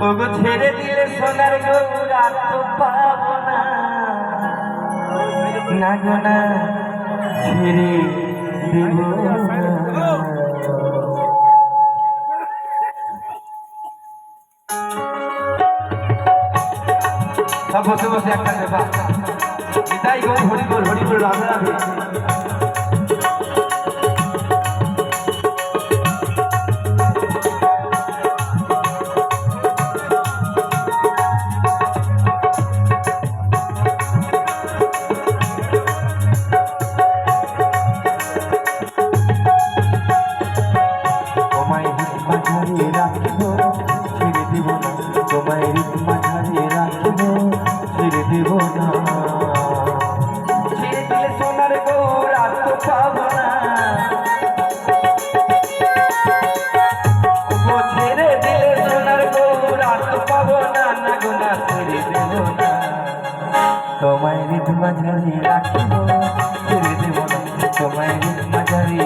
ওগো ছেড়ে দিলে সোনার গৌরা তো পাবো না, না গো না ছেড়ে দেব না। সব বসে বসে একটা দেবা এটাই গো হরি বল রাধা রাধে। তোমায় রিদ মাঝারি রাখিব, ছেড়ে দেব না তোমায় রিদ মাঝারি।